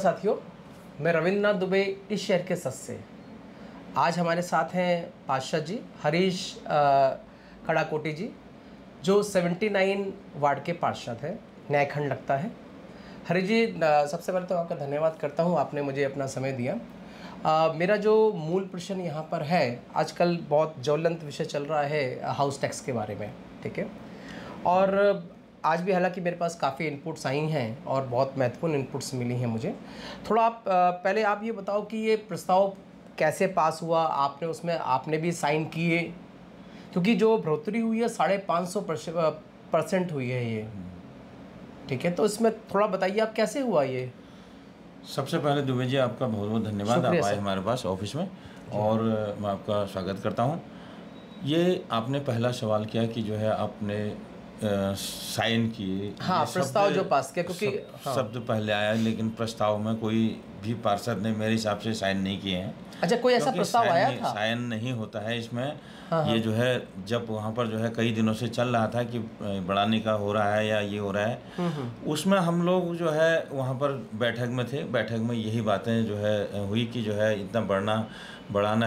साथियों, मैं रविंद्रनाथ दुबे इस शहर के सच से। आज हमारे साथ हैं पार्षद जी हरीश कड़ाकोटी जी, जो 79 वार्ड के पार्षद हैं, न्यायखंड लगता है। हरीश जी, सबसे पहले तो आपका धन्यवाद करता हूं, आपने मुझे अपना समय दिया। मेरा जो मूल प्रश्न यहाँ पर है, आजकल बहुत ज्वलंत विषय चल रहा है हाउस टैक्स के बारे में, ठीक है। और आज भी हालांकि मेरे पास काफ़ी इनपुट्स आई हैं और बहुत महत्वपूर्ण इनपुट्स मिली हैं मुझे। थोड़ा आप पहले आप ये बताओ कि ये प्रस्ताव कैसे पास हुआ, आपने भी साइन किए, क्योंकि जो बढ़ोतरी हुई है 550% हुई है ये, ठीक है। तो इसमें थोड़ा बताइए आप कैसे हुआ ये। सबसे पहले दुबे जी आपका बहुत बहुत धन्यवाद, आप आए हमारे पास ऑफिस में और मैं आपका स्वागत करता हूँ। ये आपने पहला सवाल किया कि जो है आपने साइन किए, हाँ, प्रस्ताव जो पास किया, क्योंकि शब्द पहले आया, लेकिन प्रस्ताव में कोई भी पार्षद ने मेरे हिसाब से साइन नहीं किए हैं। अच्छा, कोई ऐसा प्रस्ताव आया था? साइन नहीं होता है इसमें। हाँ। ये जो है जब वहाँ पर जो है कई दिनों से चल रहा था कि बढ़ाने का हो रहा है या ये हो रहा है, उसमें हम लोग जो है वहाँ पर बैठक में थे। बैठक में यही बातें जो है हुई कि जो है इतना बढ़ाना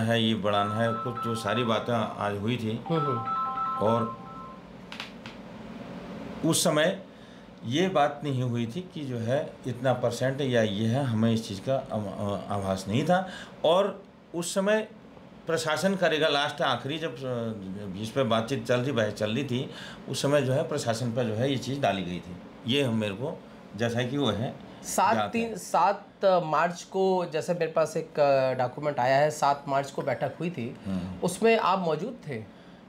है, ये बढ़ाना है, कुछ जो सारी बातें आज हुई थी। और उस समय ये बात नहीं हुई थी कि जो है इतना परसेंट या ये है, हमें इस चीज़ का आभास नहीं था। और उस समय प्रशासन करेगा, लास्ट आखिरी जब इस पर बातचीत बहस चल रही थी, उस समय जो है प्रशासन पर जो है ये चीज़ डाली गई थी। ये हम मेरे को जैसा कि वो है 7 मार्च को, जैसे मेरे पास एक डॉक्यूमेंट आया है, 7 मार्च को बैठक हुई थी, उसमें आप मौजूद थे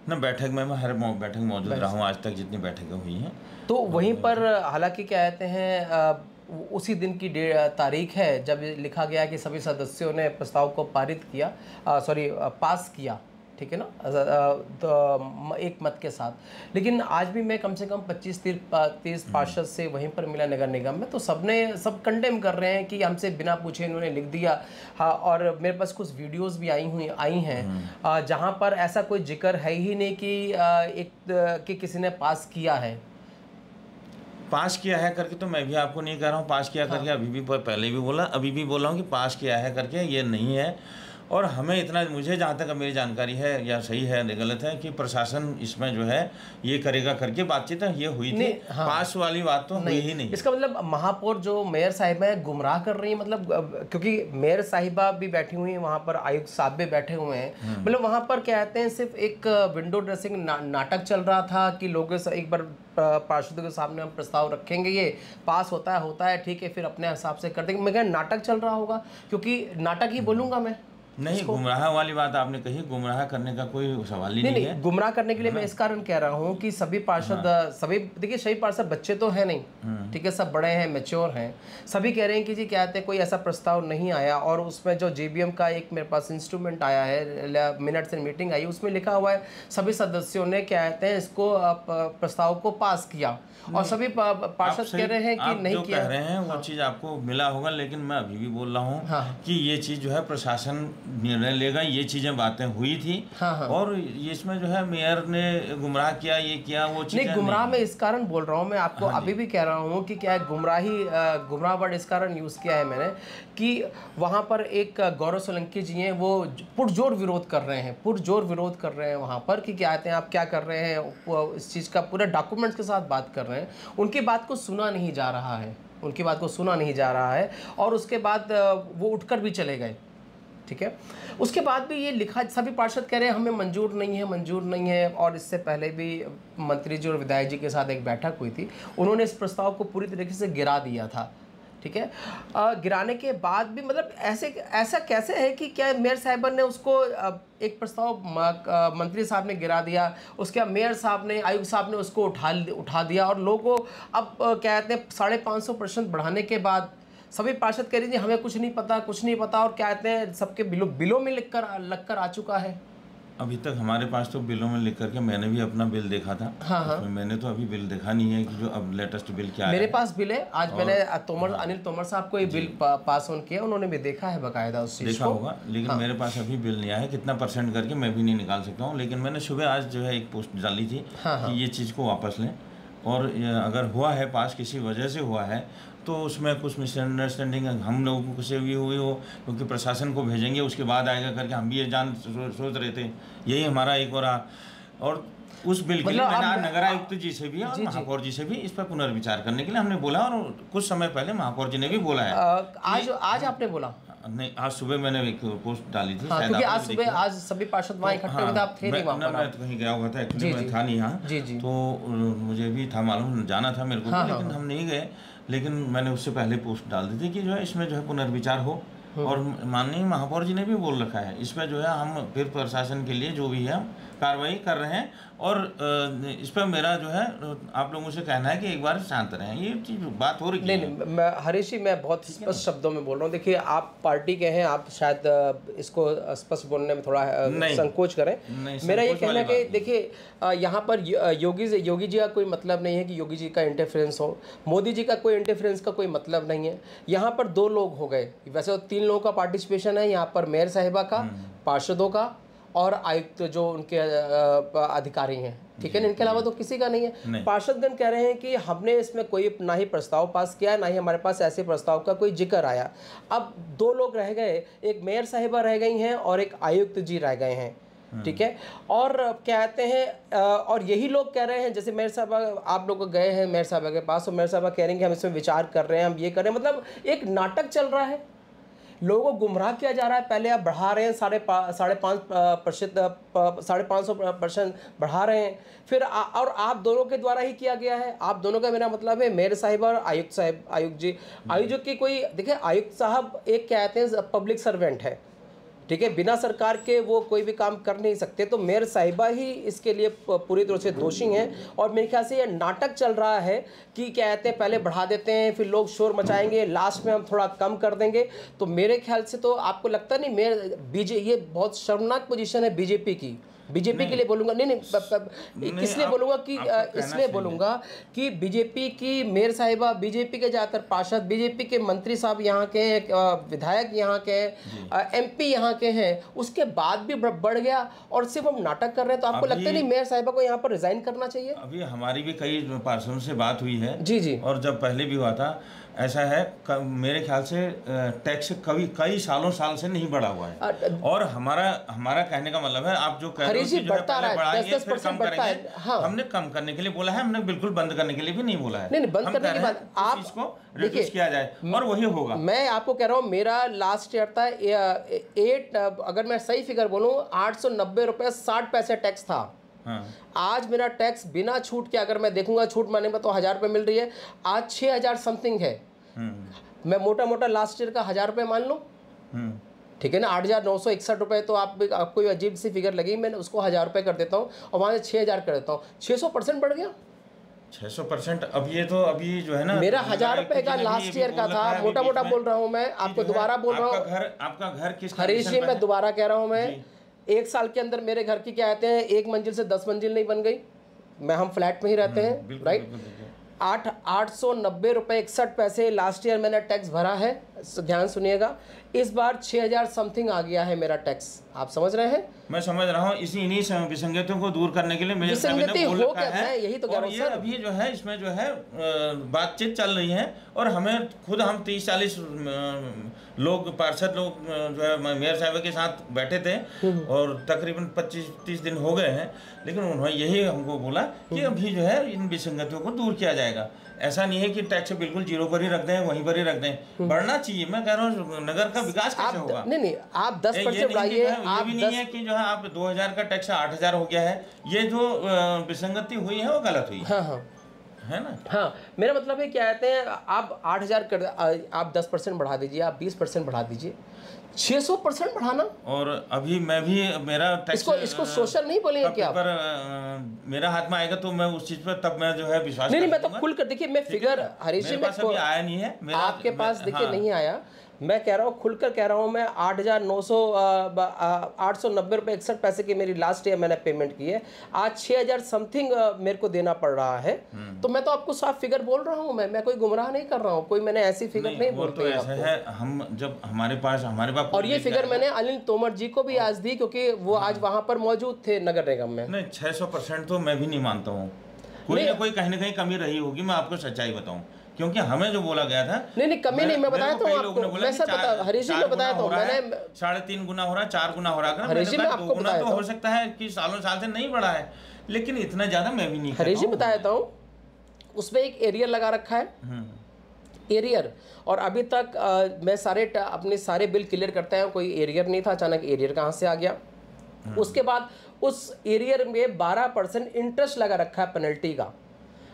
ना? बैठक में मैं हर बैठक में मौजूद रहा हूँ आज तक जितनी बैठकें हुई हैं। तो वहीं पर हालांकि क्या कहते हैं, उसी दिन की तारीख है जब लिखा गया कि सभी सदस्यों ने प्रस्ताव को पास किया, ठीक है ना, तो एक मत के साथ। लेकिन आज भी मैं कम से कम 25-30 पार्षद से वहीं पर मिला नगर निगम में, तो सब कंडेम कर रहे हैं कि हमसे बिना पूछे इन्होंने लिख दिया। हाँ, और मेरे पास कुछ वीडियोस भी आई हैं जहां पर ऐसा कोई जिक्र है ही नहीं कि किसी ने पास किया है। पास किया है करके तो मैं भी आपको नहीं कह रहा हूँ पास किया करके। अभी भी पहले भी बोला, अभी भी बोल रहा हूँ कि पास किया है करके ये नहीं है। और हमें इतना, मुझे जहाँ तक मेरी जानकारी है, या सही है या गलत है, कि प्रशासन इसमें जो है ये करेगा करके बातचीत है ये हुई थी। हाँ, पास वाली बात तो हुई ही नहीं। इसका मतलब महापौर जो मेयर साहिबा है गुमराह कर रही है, मतलब क्योंकि मेयर साहिबा भी बैठी हुई है वहाँ पर, आयुक्त साहब भी बैठे हुए हैं, मतलब वहाँ पर कहते हैं सिर्फ एक विंडो ड्रेसिंग नाटक चल रहा था कि लोगों से एक बार पार्षदों के सामने हम प्रस्ताव रखेंगे, ये पास होता है ठीक है, फिर अपने हिसाब से कर देंगे। मैं क्या नाटक चल रहा होगा, क्योंकि नाटक ही बोलूँगा मैं। नहीं, गुमराह वाली बात आपने कही, गुमराह करने का कोई सवाल ही नहीं है। गुमराह करने के लिए मैं इस कारण कह रहा हूँ कि सभी पार्षद, सभी देखिए, सभी पार्षद बच्चे तो है नहीं, ठीक है, सब बड़े हैं, मैच्योर हैं। सभी कह रहे हैं कि जी क्या कहते हैं, कोई ऐसा प्रस्ताव नहीं आया। और उसमें जो JBM का एक मेरे पास इंस्ट्रूमेंट आया है, मिनट्स एंड मीटिंग आई, उसमें लिखा हुआ है सभी सदस्यों ने क्या कहते हैं इसको प्रस्ताव को पास किया, और सभी पार्षद कह रहे हैं कि नहीं किया। कह रहे हैं वो चीज़ आपको मिला होगा, लेकिन मैं अभी भी बोल रहा हूँ कि ये चीज़ जो है प्रशासन निर्णय लेगा। ये चीज़ें बातें हुई थी। और इसमें जो है मेयर ने गुमराह किया, ये किया, वो चीज़ नहीं। गुमराह में इस कारण बोल रहा हूँ मैं आपको, अभी भी कह रहा हूँ कि क्या है, गुमराह वर्ड इस कारण यूज़ किया है मैंने कि वहाँ पर एक गौरव सोलंकी जी हैं, वो पुरजोर विरोध कर रहे हैं वहाँ पर कि क्या कहते हैं आप क्या कर रहे हैं, इस चीज़ का पूरा डॉक्यूमेंट्स के साथ बात कर रहे हैं। उनकी बात को सुना नहीं जा रहा है, और उसके बाद वो उठकर भी चले गए, ठीक है। उसके बाद भी ये लिखा, सभी पार्षद कह रहे हैं हमें मंजूर नहीं है। और इससे पहले भी मंत्री जी और विधायक जी के साथ एक बैठक हुई थी, उन्होंने इस प्रस्ताव को पूरी तरीके से गिरा दिया था, ठीक है। गिराने के बाद भी मतलब ऐसा कैसे है कि क्या मेयर साहिबा ने उसको एक प्रस्ताव मंत्री साहब ने गिरा दिया, उसके बाद मेयर साहब ने, आयुक्त साहब ने उसको उठा दिया, और लोगों अब कहते हैं 550% बढ़ाने के बाद सभी पार्षद कह रहे हैं हमें कुछ नहीं पता, और क्या कहते हैं सबके बिलों में लगकर आ चुका है। अभी तक हमारे पास तो बिलों में लिख करके, मैंने भी अपना बिल देखा था। मैंने तो अभी बिल देखा नहीं है कि जो अब लेटेस्ट बिल क्या है। मेरे पास बिल है, आज मैंने अनिल तोमर साहब को ये बिल पास ऑन किया, उन्होंने भी देखा है बकायदा, उस चीज़ देखा होगा। लेकिन मेरे पास अभी बिल नहीं आया है, कितना % करके मैं भी नहीं निकाल सकता हूँ। लेकिन मैंने सुबह आज जो है एक पोस्ट डाली थी कि ये चीज़ को वापस लें, और अगर हुआ है पास किसी वजह से हुआ है तो उसमें कुछ मिसअंडरस्टैंडिंग हम लोगों से भी हुई हो, क्योंकि प्रशासन को भेजेंगे उसके बाद आएगा करके हम भी ये सोच रहे थे। यही हमारा एक और उस बिल के लिए मैंने आज नगर आयुक्त जी से भी और महापौर जी से भी इस पर पुनर्विचार करने के लिए हमने बोला, और कुछ समय पहले महापौर जी ने भी बोला है। आज आपने बोला? नहीं, आज सुबह मैंने एक पोस्ट डाली थी। हाँ, क्योंकि आज सुबह आज सभी पार्षद वहाँ इकट्ठे हुए थे, आप थे नहीं वहाँ पर? मैं तो कहीं गया हुआ था, एक्चुअली मैं था नहीं यहाँ, तो मुझे भी था मालूम, जाना था मेरे को, लेकिन हम नहीं गए। लेकिन मैंने उससे पहले पोस्ट डाल दी थी कि जो है इसमें जो है पुनर्विचार हो, और माननीय महापौर जी ने भी बोल रखा है इसमें जो है हम फिर प्रशासन के लिए जो भी है कार्रवाई कर रहे हैं। और इस पर मेरा जो है आप लोगों से कहना है कि एक बार शांत रहें, ये चीज़ बात हो रही है। नहीं, मैं हरीश जी मैं बहुत स्पष्ट शब्दों में बोल रहा हूँ। देखिए, आप पार्टी के हैं, आप शायद इसको स्पष्ट बोलने में थोड़ा संकोच करें। मेरा ये कहना है कि देखिए, यहाँ पर योगी जी का कोई मतलब नहीं है कि योगी जी का इंटरफेरेंस हो, मोदी जी का कोई इंटरफेरेंस का कोई मतलब नहीं है। यहाँ पर 2 लोग हो गए, वैसे तो 3 लोगों का पार्टिसिपेशन है यहाँ पर, मेयर साहिबा का, पार्षदों का और आयुक्त जो उनके अधिकारी हैं, ठीक है, इनके अलावा तो किसी का नहीं है। पार्षदगण कह रहे हैं कि हमने इसमें कोई ना ही प्रस्ताव पास किया, ना ही हमारे पास ऐसे प्रस्ताव का कोई जिक्र आया। अब 2 लोग रह गए, एक मेयर साहिबा रह गई हैं और एक आयुक्त जी रह गए हैं, ठीक है। और कहते हैं और यही लोग कह रहे हैं, जैसे मेयर साहबा आप लोग गए हैं मेयर साहबा के पास, और मेयर साहबा कह रहे हैं कि हम इसमें विचार कर रहे हैं, हम ये कर रहे हैं। मतलब एक नाटक चल रहा है, लोगों को गुमराह किया जा रहा है। पहले आप बढ़ा रहे हैं 5.5% बढ़ा रहे हैं, फिर और आप दोनों के द्वारा ही किया गया है। आप दोनों का मेरा मतलब है मेयर साहिब और आयुक्त जी। आयुक्त की कोई, देखिए आयुक्त साहब एक कहते हैं पब्लिक सर्वेंट है, ठीक है, बिना सरकार के वो कोई भी काम कर नहीं सकते। तो मेयर साहिबा ही इसके लिए पूरी तरह से दोषी हैं। और मेरे ख्याल से ये नाटक चल रहा है कि कहते हैं पहले बढ़ा देते हैं, फिर लोग शोर मचाएंगे, लास्ट में हम थोड़ा कम कर देंगे। तो मेरे ख्याल से तो आपको लगता नहीं ये बहुत शर्मनाक पोजीशन है बीजेपी की। बीजेपी के लिए बोलूंगा, नहीं किसलिए बोलूंगा कि इसलिए बोलूंगा कि बीजेपी की मेयर साहिबा, बीजेपी के ज़्यादातर पार्षद, बीजेपी के मंत्री साहब यहाँ के, विधायक यहाँ के, एमपी यहाँ के हैं, उसके बाद भी बढ़ गया और सिर्फ हम नाटक कर रहे हैं। तो आपको लगता नहीं मेयर साहिबा को यहाँ पर रिजाइन करना चाहिए? अभी हमारी भी कई पार्षदों से बात हुई है जी, और जब पहले भी हुआ था ऐसा है, मेरे ख्याल से टैक्स कई सालों से नहीं बढ़ा हुआ है। और हमारा कहने का मतलब है, आप जो कह रहे हो कि जो है पहले बढ़ाएंगे फिर कम करेंगे, हाँ। हमने कम करने के लिए बोला है, हमने बिल्कुल बंद करने के लिए भी नहीं बोला है। नहीं, बंद करने के बाद आप इसको रिड्यूस किया जाए और वही होगा। मैं आपको कह रहा हूँ, मेरा लास्ट ईयर था 8, अगर मैं सही फिगर बोलूँ 890 रुपये 60 पैसे टैक्स था। हाँ। आज मेरा टैक्स बिना छूट के, अगर मैं देखूंगा छूट माने में, तो 1000 रुपये मिल रही है, आज 6000 समथिंग है। मैं मोटा लास्ट ईयर का 1000 रुपये मान लूँ, ठीक है ना, 8961 रुपये। तो आपको अजीब सी फिगर लगी, मैंने उसको 1000 रुपये कर देता हूँ और वहाँ से 6000 कर देता हूँ, 600% बढ़ गया। 600%। अब ये तो अभी जो है ना, मेरा 1000 रुपये का लास्ट ईयर का था, मोटा बोल रहा हूँ मैं आपको, दोबारा बोल रहा हूँ। आपका घर किस हरीश जी, मैं दोबारा कह रहा हूँ, मैं 1 साल के अंदर मेरे घर की क्या कहते हैं 1 मंजिल से 10 मंजिल नहीं बन गई। हम फ्लैट में ही रहते हैं, राइट। 890 रुपये 61 पैसे लास्ट ईयर मैंने टैक्स भरा है, ध्यान सुनिएगा। इस बार 6000 समथिंग आ गया है मेरा टैक्स। आप समझ रहे हैं? मैं समझ रहा हूँ। इन्हीं विसंगतियों को दूर करने के लिए मेरे विसंगति हो क्या है, यही तो कह रहा हूँ सर। अभी जो है इसमें जो है बातचीत चल रही है, और हमें खुद हम 30-40 लोग, पार्षद लोग जो है मेयर साहब के साथ बैठे थे, और तकरीबन 25-30 दिन हो गए हैं, लेकिन उन्होंने यही हमको बोला कि अभी जो है इन विसंगतियों को दूर किया जाएगा। ऐसा नहीं है कि टैक्स बिल्कुल 0 पर ही रख दें, वहीं पर ही रख दें, बढ़ना चाहिए। मैं कह रहा हूँ नगर का विकास कैसे होगा? नहीं, आप 10% बढ़ाइए। ये भी नहीं है कि जो है आप 2000 का टैक्स 8000 हो गया है। ये जो विसंगति हुई है वो गलत हुई है ना। हाँ, मेरा मतलब है क्या कहते हैं, आप 8000 कर, आप 10% बढ़ा दीजिए, आप 20% बढ़ा दीजिए, 600% बढ़ाना। और अभी मैं भी मेरा टैक्स इसको सोशल नहीं बोलेंगे क्या? पर मेरा हाथ में आएगा तो मैं उस चीज पर तब मैं जो है विश्वास नहीं, मैं तो खुल कर, देखिए मैं फिगर हरीश जी में आया नहीं है, आपके पास देखिए नहीं आया। मैं कह रहा हूँ, खुलकर कह रहा हूँ, मैं 890 रुपये 61 पैसे की मेरी लास्ट ईयर मैंने पेमेंट की है। आज 6000 समथिंग मेरे को देना पड़ रहा है। तो मैं तो आपको साफ फिगर बोल रहा हूँ, मैं कोई गुमराह नहीं कर रहा हूँ, कोई मैंने ऐसी फिगर नहीं बोलती है। ऐसा है, हम जब हमारे पास और ये फिगर मैंने अनिल तोमर जी को भी आज दी, क्योंकि वो आज वहाँ पर मौजूद थे नगर निगम में। नहीं, 600% तो मैं भी नहीं मानता हूँ। कोई ना कोई कहीं ना कहीं कमी रही होगी, मैं आपको सच्चाई बताऊं, क्योंकि हमें जो बोला गया था नहीं कमी नहीं, मैं बताया था आपको, मैं सर बता हरीश जी मैं बताया था, मैंने 3.5 गुना हो रहा है, 4 गुना हो रहा है, हरीश जी मैं आपको बताया तो हो सकता है कि सालों साल से नहीं बढ़ा है, लेकिन इतना ज्यादा मैं भी नहीं हरीश जी बताया था उसमें एक एरियर लगा रखा है, एरियर, और अभी तक मैं अपने सारे बिल क्लियर करते हैं, कोई एरियर नहीं था, अचानक एरियर कहाँ से आ गया। उसके बाद उस एरियर में 12% इंटरेस्ट लगा रखा है पेनल्टी का।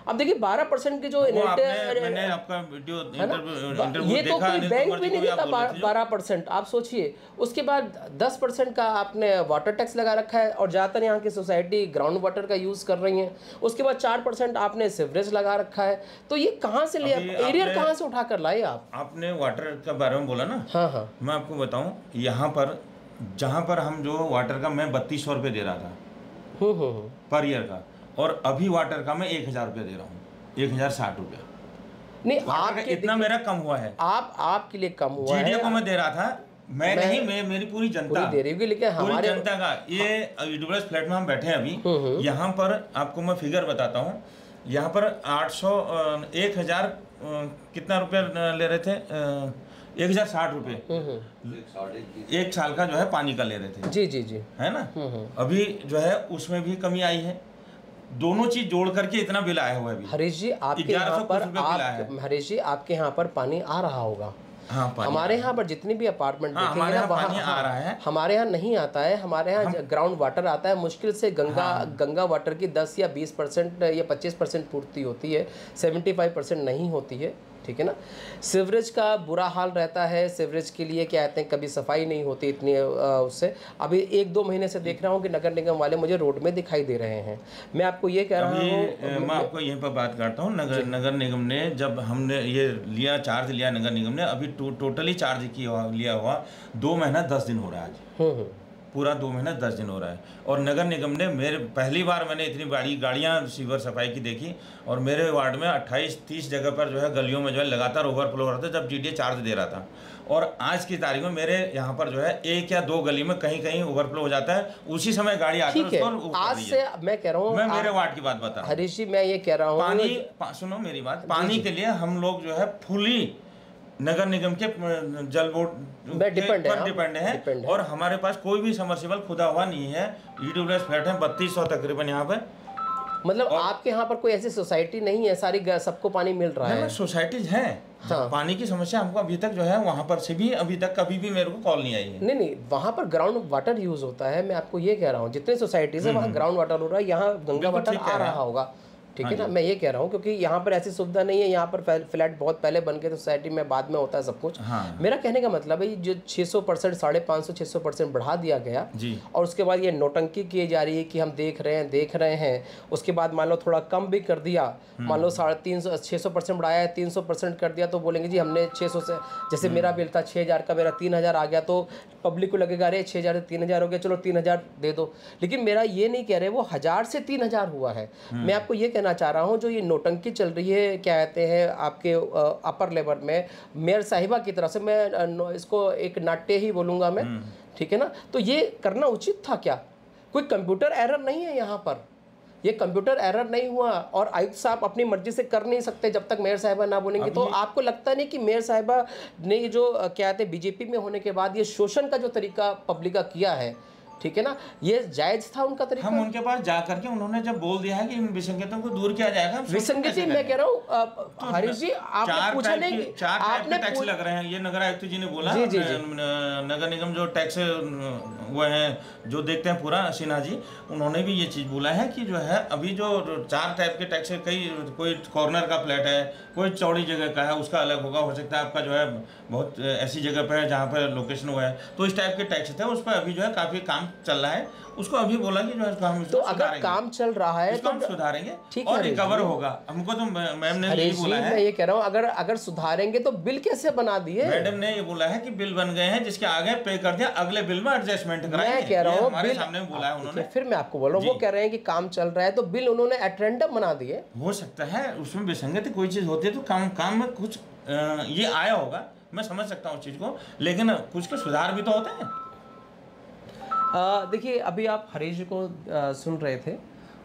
अब देखिए 12% की जो मैंने आपका वीडियो इंटरव्यू ये तो कोई बैंक भी नहीं देता 12%, आप सोचिए। उसके बाद 10% का आपने वाटर टैक्स लगा रखा है, और ज़्यादातर यहाँ की सोसाइटी ग्राउंड वाटर का यूज़ कर रही हैं। उसके बाद 4% आपने सीवरेज लगा रखा है। तो ये कहाँ से लिया, एरियर कहाँ से उठा कर लाए आप? आपने वाटर के बारे में बोला ना, हाँ हाँ, मैं आपको बताऊँ, यहाँ पर जहाँ पर हम जो वाटर का मैं 3200 रुपये दे रहा था पर ईयर का, और अभी वाटर का मैं 1000 रुपये दे रहा हूँ, 1060 रुपया। नहीं आपके इतना मेरा कम हुआ है, आपके लिए कम हुआ है। जीडीए को मैं दे रहा था, मैं नहीं, मेरी पूरी जनता दे रही होगी, लेकिन हमारे जनता का ये ईडब्ल्यूएस फ्लैट में हम बैठे हैं अभी, यहाँ पर आपको मैं फिगर बताता हूँ। यहाँ पर 1000 कितना रुपया ले रहे थे, 1060 रुपये एक साल का जो है पानी का ले रहे थे। जी जी जी, है ना। अभी जो है उसमें भी कमी आई है, दोनों चीज जोड़ करके इतना बिल आया हुआ है अभी। हरीश जी आपके यहाँ पर हरीश जी आपके यहाँ पर पानी आ रहा होगा। हाँ, हमारे यहाँ पर जितने भी अपार्टमेंट देखेंगे ना, पानी आ रहा है। हमारे यहाँ नहीं आता है, हमारे यहाँ ग्राउंड वाटर आता है। मुश्किल से गंगा वाटर की 10 या 20% या 25% पूर्ति होती है, 75% नहीं होती है, ठीक है ना। सीवरेज का बुरा हाल रहता है, सीवरेज के लिए क्या कहते हैं, कभी सफाई नहीं होती इतनी उससे। अभी 1-2 महीने से देख रहा हूँ कि नगर निगम वाले मुझे रोड में दिखाई दे रहे हैं। मैं आपको ये कह रहा हूँ, मैं आपको यहीं पर बात करता हूँ। नगर निगम ने जब हमने ये लिया, चार्ज लिया नगर निगम ने, अभी टोटली चार्ज लिया हुआ 2 महीना 10 दिन हो रहा है आज, पूरा 2 महीना 10 दिन हो रहा है। और नगर निगम ने पहली बार मैंने इतनी बड़ी गाड़ियाँ सीवर सफाई की देखी, और मेरे वार्ड में 28-30 जगह पर जो है गलियों में जो है लगातार ओवरफ्लो हो रहा था जब जीडीए चार्ज दे रहा था। और आज की तारीख में मेरे यहाँ पर जो है 1 या 2 गली में कहीं कहीं ओवरफ्लो हो जाता है, उसी समय गाड़ी आती है। आज से मैं कह रहा हूँ, मैं मेरे वार्ड की बात बता रहा हूँ हरीश जी, मैं ये कह रहा हूँ, सुनो मेरी बात, पानी के लिए हम लोग जो है फुली नगर निगम के जल बोर्ड पर डिपेंड है, और हमारे पास कोई भी समरसिबल खुदा हुआ नहीं है। ईडब्ल्यूएस फ्लैट है 3200 तकरीबन यहाँ पे। मतलब आपके यहाँ पर कोई ऐसी सोसाइटी नहीं है, सारी सबको पानी मिल रहा है? सोसाइटीज हैं। हाँ। पानी की समस्या हमको अभी तक जो है वहाँ पर से भी अभी तक कभी भी मेरे को कॉल नहीं आई है। नहीं, वहाँ पर ग्राउंड वाटर यूज होता है। मैं आपको ये कह रहा हूँ, जितने सोसाइटीज है वहाँ ग्राउंड वाटर हो रहा है, यहाँ गंगा वाटर आ रहा होगा, ठीक है ना। मैं ये कह रहा हूँ क्योंकि यहाँ पर ऐसी सुविधा नहीं है। यहाँ पर फ्लैट बहुत पहले बन गए थे, सोसाइटी में बाद में होता है सब कुछ। हाँ। मेरा कहने का मतलब है जो 600%, 550-600% बढ़ा दिया गया जी, और उसके बाद ये नोटंकी की जा रही है कि हम देख रहे हैं। उसके बाद मान लो थोड़ा कम भी कर दिया, मान लो 650% बढ़ाया है, 300% कर दिया, तो बोलेंगे जी हमने 600 से, जैसे मेरा बिल था 6000 का, मेरा 3000 आ गया, तो पब्लिक को लगेगा अरे 6000 से 3000 हो गया, चलो 3000 दे दो। लेकिन मेरा ये नहीं कह रहे वो 1000 से 3000 हुआ है। मैं आपको ये कहना चाह रहा हूँ, जो ये नोटंकी चल रही है, क्या कहते हैं आपके अपर लेवल में, मेयर साहिबा की तरफ से, मैं इसको एक नाट्य ही बोलूँगा मैं, ठीक है ना। तो ये करना उचित था क्या? कोई कंप्यूटर एरर नहीं है यहाँ पर, ये कंप्यूटर एरर नहीं हुआ, और आयुक्त साहब अपनी मर्जी से कर नहीं सकते जब तक मेयर साहिबा ना बोलेंगे। तो आपको लगता नहीं कि मेयर साहिबा ने ये जो क्या कहते हैं बीजेपी में होने के बाद ये शोषण का जो तरीका पब्लिक का किया है, ठीक है ना, ये जायज था उनका तरीका? हम उनके पास जा करके उन्होंने जब बोल दिया है कि इन विसंगतियों को दूर किया जाएगा। विसंगति मैं कह रहा हूँ हरीश जी, आपने पूछा नहीं, 4 टाइप के टैक्स लग रहे हैं, ये नगर आयुक्त जी ने बोला। जी, जी, नगर निगम जो टैक्स वो हैं जो देखते हैं पूरा, सिन्हा जी, उन्होंने भी ये चीज़ बोला है कि जो है अभी जो 4 टाइप के टैक्स है, कोई कॉर्नर का फ्लैट है, कोई चौड़ी जगह का है, उसका अलग होगा, हो सकता है आपका जो है बहुत ऐसी जगह पर है जहाँ पर लोकेशन हुआ है, तो इस टाइप के टैक्स थे, उस पर अभी जो है काफ़ी काम चल रहा है। उसको अभी बोला कि जो है हम तो अगर काम चल रहा है तो हम सुधारेंगे, ठीक है, और रिकवर होगा। हमको तो मैम ने ये बोला है, मैं ये कह रहा हूँ अगर सुधारेंगे तो बिल कैसे बना दिए? मैडम ने ये बोला है कि बिल बन गए हैं, जिसके आगे पे कर दिया, अगले बिल में एडजस्टमेंट कराएंगे। मैं कह रहा हूँ हमारे सामने बोला है उन्होंने। फिर मैं आपको बोल रहा हूँ, वो कह रहे हैं कि काम चल रहा है तो बिल उन्होंने एटेंडम बना दिए। हो सकता है उसमें विसंगति कोई चीज होती है तो काम में कुछ ये आया होगा, मैं समझ सकता हूँ उस चीज को, लेकिन कुछ के सुधार भी तो होते हैं। देखिए अभी आप हरीश जी को सुन रहे थे,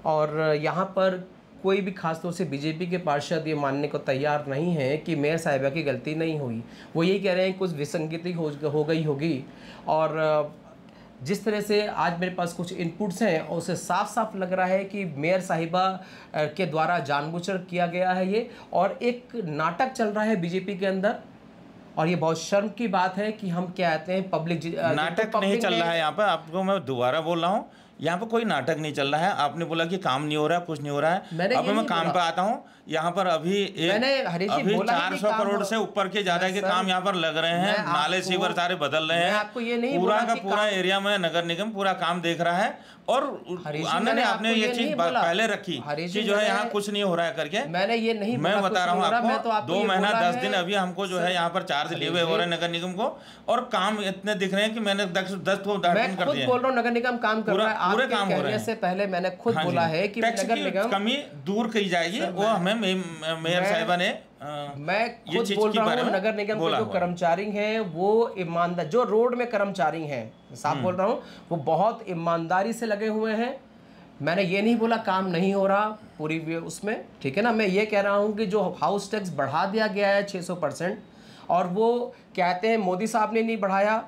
और यहाँ पर कोई भी खासतौर से बीजेपी के पार्षद ये मानने को तैयार नहीं है कि मेयर साहिबा की गलती नहीं हुई। वो यही कह रहे हैं कुछ विसंगति हो गई होगी। और जिस तरह से आज मेरे पास कुछ इनपुट्स हैं उससे साफ साफ लग रहा है कि मेयर साहिबा के द्वारा जानबूझकर किया गया है ये, और एक नाटक चल रहा है बीजेपी के अंदर। और ये बहुत शर्म की बात है कि हम क्या कहते हैं पब्लिक नाटक नहीं चल रहा है यहाँ पर। आपको मैं दोबारा बोल रहा हूँ, यहाँ पर कोई नाटक नहीं चल रहा है। आपने बोला कि काम नहीं हो रहा है, कुछ नहीं हो रहा है। अब मैं काम पे आता हूँ। यहाँ पर अभी 400 करोड़ से ऊपर के ज्यादा के काम यहाँ पर लग रहे हैं। नाले सीवर सारे बदल रहे हैं। आपको ये नहीं पूरा का पूरा एरिया में नगर निगम पूरा काम देख रहा है। और आनंद आपने ये चीज पहले रखी कि जो है यहाँ कुछ नहीं हो रहा है करके। मैंने ये नहीं, मैं बता रहा हूँ आपको, 2 महीना 10 दिन अभी हमको जो है यहाँ पर चार्ज लिए हुए हो रहे हैं नगर निगम को, और काम इतने दिख रहे हैं कि मैंने 10 को उद्घाटन कर दिया। बोल रहा हूँ नगर निगम काम कर रहा है। पूरे काम हो रहे हैं। से पहले मैंने खुद बोला है कि नगर निगम कमी दूर की जाएगी, वो हमें मेयर साहिबा ने मैं खुद बोल रहा हूँ नगर निगम के जो कर्मचारी हैं वो ईमानदार, जो रोड में कर्मचारी हैं साफ बोल रहा हूँ, वो बहुत ईमानदारी से लगे हुए हैं। मैंने ये नहीं बोला काम नहीं हो रहा पूरी उसमें, ठीक है ना। मैं ये कह रहा हूँ कि जो हाउस टैक्स बढ़ा दिया गया है 600%, और वो कहते हैं मोदी साहब ने नहीं बढ़ाया,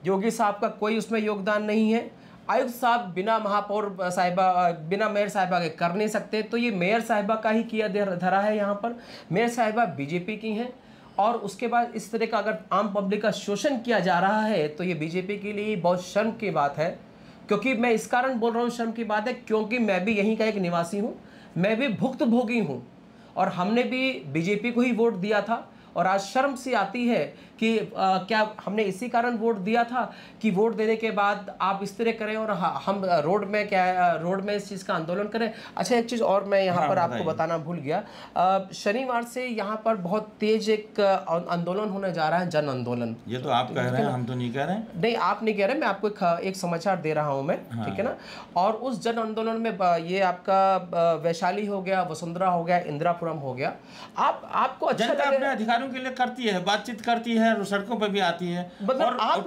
योगी साहब का कोई उसमें योगदान नहीं है, आयुक्त साहब बिना महापौर साहिबा, बिना मेयर साहिबा के कर नहीं सकते, तो ये मेयर साहिबा का ही किया धरा है यहाँ पर। मेयर साहिबा बीजेपी की हैं, और उसके बाद इस तरह का अगर आम पब्लिक का शोषण किया जा रहा है तो ये बीजेपी के लिए बहुत शर्म की बात है। क्योंकि मैं इस कारण बोल रहा हूँ शर्म की बात है क्योंकि मैं भी यहीं का एक निवासी हूँ, मैं भी भुक्तभोगी हूँ, और हमने भी बीजेपी को ही वोट दिया था। और आज शर्म सी आती है कि क्या हमने इसी कारण वोट दिया था कि वोट देने के बाद आप इस तरह करें और हम रोड में इस चीज़ का आंदोलन करें। अच्छा, एक चीज़ और मैं यहाँ पर आपको बताना भूल गया, शनिवार से यहाँ पर बहुत तेज एक आंदोलन होने जा रहा है, जन आंदोलन। ये तो आप कह रहे हैं, हम तो नहीं कह रहे हैं। नहीं, आप नहीं कह रहे, मैं आपको एक समाचार दे रहा हूँ मैं, ठीक है ना। और उस जन आंदोलन में ये आपका वैशाली हो गया, वसुंधरा हो गया, इंदिरापुरम हो गया, आपको अच्छा अपने अधिकारों के लिए करती है, बातचीत करती है, सड़कों पर भी आती है, और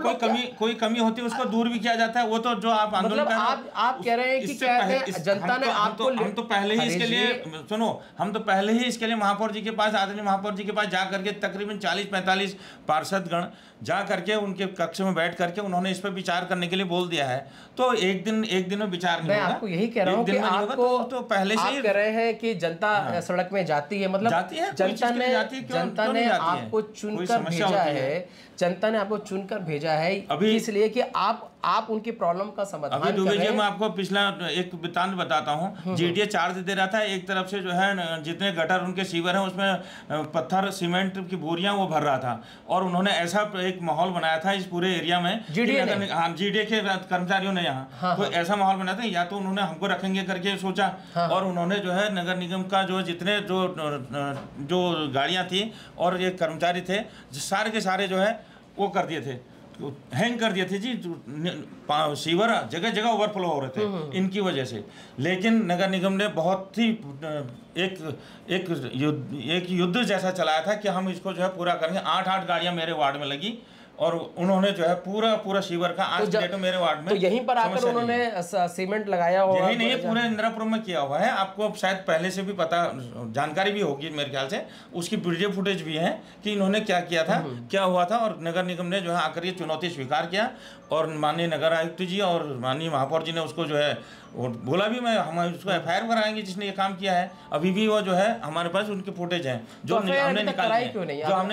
कोई कमी होती है उसको दूर भी किया जाता है। वो तो जो आप आंदोलन कर रहे हैं, आप कह रहे हैं कि जनता ने आपको, हम तो पहले ही इसके लिए सुनो, हम तो पहले ही इसके लिए महापौर जी के पास, आदरणीय महापौर जी के पास जा करके तकरीबन 40-45 पार्षदगण जा करके उनके कक्ष में बैठ करके उन्होंने इस पर विचार करने के लिए बोल दिया है। तो एक दिन में विचार नहीं होगा। मैं आपको यही कह रहा हूँ कि आपको तो पहले से ही कह रहे हैं कि जनता सड़क में जाती है, मतलब जनता ने आपको चुनकर भेजा है, जनता ने आपको चुनकर भेजा है अभी, इसलिए कि आप उनकी प्रॉब्लम का समाधान कर रहे हैं। मैं आपको पिछला एक वृत्तांत बताता हूँ। जीडीए चार्ज दे रहा था, एक तरफ से जो है जितने गटर उनके सीवर हैं उसमें पत्थर सीमेंट की बोरियां वो भर रहा था, और उन्होंने ऐसा एक माहौल बनाया था इस पूरे एरिया में, जीडीए के कर्मचारियों ने यहाँ तो ऐसा माहौल बनाया था, या तो उन्होंने हमको रखेंगे करके सोचा, और उन्होंने जो है नगर निगम का जो जितने जो गाड़ियाँ थी और ये कर्मचारी थे सारे के सारे जो है वो कर दिए थे, हैंग कर दिए थे जी। सीवर जगह जगह ओवरफ्लो हो रहे थे इनकी वजह से। लेकिन नगर निगम ने बहुत ही एक युद्ध जैसा चलाया था कि हम इसको जो है पूरा करेंगे। 8 गाड़ियां मेरे वार्ड में लगी, और उन्होंने जो है पूरा सीवर का आज डेट मेरे वार्ड में, तो यहीं पर आकर उन्होंने सीमेंट लगाया हुआ, यही नहीं है पूरे इंदिरापुरम में किया हुआ है। आपको शायद पहले से भी पता, जानकारी भी होगी मेरे ख्याल से, उसकी वीडियो फुटेज भी है कि इन्होंने क्या किया था, क्या हुआ था। और नगर निगम ने जो है आकर ये चुनौती स्वीकार किया, और माननीय नगर आयुक्त जी और माननीय महापौर जी ने उसको जो है बोला भी, हम उसको FIR कराएंगे जिसने ये काम किया है। अभी भी वो जो है हमारे पास उनके फुटेज हैं जो हमने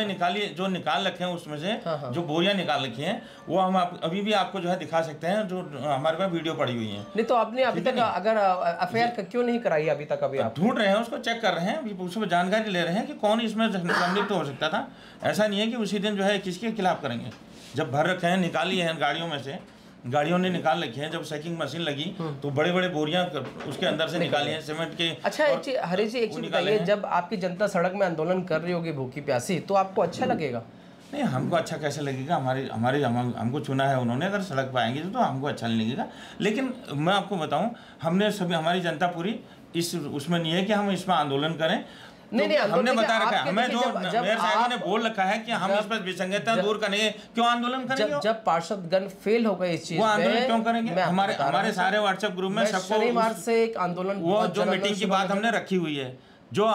निकाल रखे हैं, उसमें से जो बोरियां निकाल रखी हैं वो हम अभी भी आपको जो है दिखा सकते हैं, जो हमारे पास वीडियो पड़ी हुई है। नहीं तो आपने अभी तक अगर FIR क्यों नहीं कराई अभी तक? अभी आप ढूंढ रहे हैं, उसको चेक कर रहे हैं, अभी उसमें जानकारी ले रहे हैं कि कौन इसमें संलिप्त हो सकता था। ऐसा नहीं है कि उसी दिन जो है किसके खिलाफ करेंगे। जब भर रखे हैं, निकाली है गाड़ियों में से, गाड़ियों ने निकाल रखी है। जब चेकिंग मशीन लगी तो बड़े बड़े बोरियां उसके अंदर से निकाली हैं सीमेंट के। अच्छा, हरी जी एक चीज बताइए, जब आपकी जनता सड़क में आंदोलन कर रही होगी भूखी प्यासी, तो आपको अच्छा लगेगा? नहीं, हमको अच्छा कैसे लगेगा? हमको चुना है उन्होंने, अगर सड़क पर आएंगे तो हमको अच्छा नहीं लगेगा। लेकिन मैं आपको बताऊं, हमने सभी, हमारी जनता पूरी उसमें नहीं है कि हम इसमें आंदोलन करें। नहीं, हमने बता रखा है, हमें जो जब मेयर साहब ने बोल रखा है कि हम इस पर विसंगतता दूर करेंगे, क्यों आंदोलन करेंगे? जब पार्षदगण फेल हो गए इस चीज वो आंदोलन क्यों में, करेंगे? हमारे सारे व्हाट्सएप ग्रुप में सबको शनिवार से एक आंदोलन, वो जो मीटिंग की बात हमने रखी हुई है, जो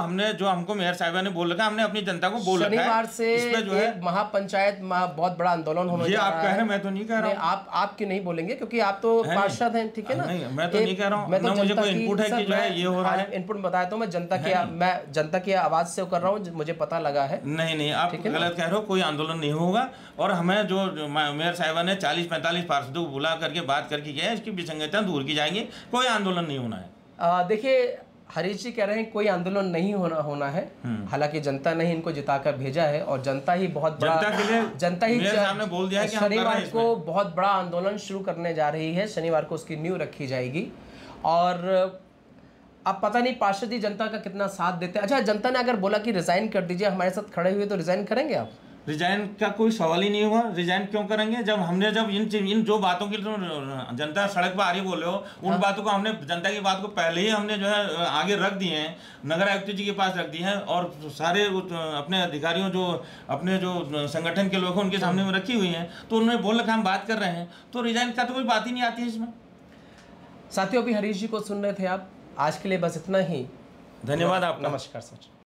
हमको मेयर साहिबा ने बोल रखा है, हमने अपनी जनता को बोल रखा है, शनिवार से इस पे जो है महापंचायत बहुत बड़ा आंदोलन होने ये जा आप रहा कह रहे है। हैं, मैं तो नहीं कह रहा हूँ। आप क्यों नहीं बोलेंगे, क्योंकि आप तो पार्षद हैं, ठीक है ना? नहीं, मैं तो नहीं कह रहा हूँ, मैं तो ना मुझे जनता कोई की- इनपुट है कि जो है ये हो रहा है। इनपुट बताया तो मैं जनता की आवाज से कर रहा हूँ, मुझे पता लगा है। नहीं, आप गलत कह रहे हो, कोई आंदोलन नहीं होगा। और हमें जो मेयर साहिबा ने 40-45 पार्षदों को बुला करके बात करके किया है, इसकी विसंगतियां दूर की जाएंगी, कोई आंदोलन नहीं होना है। देखिए, हरीश जी कह रहे हैं कोई आंदोलन नहीं होना है। हालांकि जनता ने इनको जिताकर भेजा है और जनता ही बहुत बड़ा, जनता ही मेयर साहब ने बोल दिया है कि हम कर रहे हैं शनिवार इसमें। को बहुत बड़ा आंदोलन शुरू करने जा रही है। शनिवार को उसकी नींव रखी जाएगी और अब पता नहीं पार्षद जी जनता का कितना साथ देते हैं। अच्छा, जनता ने अगर बोला कि रिजाइन कर दीजिए, हमारे साथ खड़े हुए, तो रिजाइन करेंगे आप? रिजाइन का कोई सवाल ही नहीं होगा। रिजाइन क्यों करेंगे? जब इन जो बातों की तो जनता सड़क पर आ रही बोले हो, उन बातों को हमने, जनता की बात को पहले ही हमने जो है आगे रख दिए हैं, नगर आयुक्त जी के पास रख दिए हैं, और सारे अपने अधिकारियों, जो अपने जो संगठन के लोग हैं, उनके सामने में रखी हुई हैं। तो उन्होंने बोल रखा हम बात कर रहे हैं, तो रिजाइन का तो कोई बात ही नहीं आती है इसमें। साथियों, अभी हरीश जी को सुन रहे थे आप। आज के लिए बस इतना ही। धन्यवाद आपका। नमस्कार सर।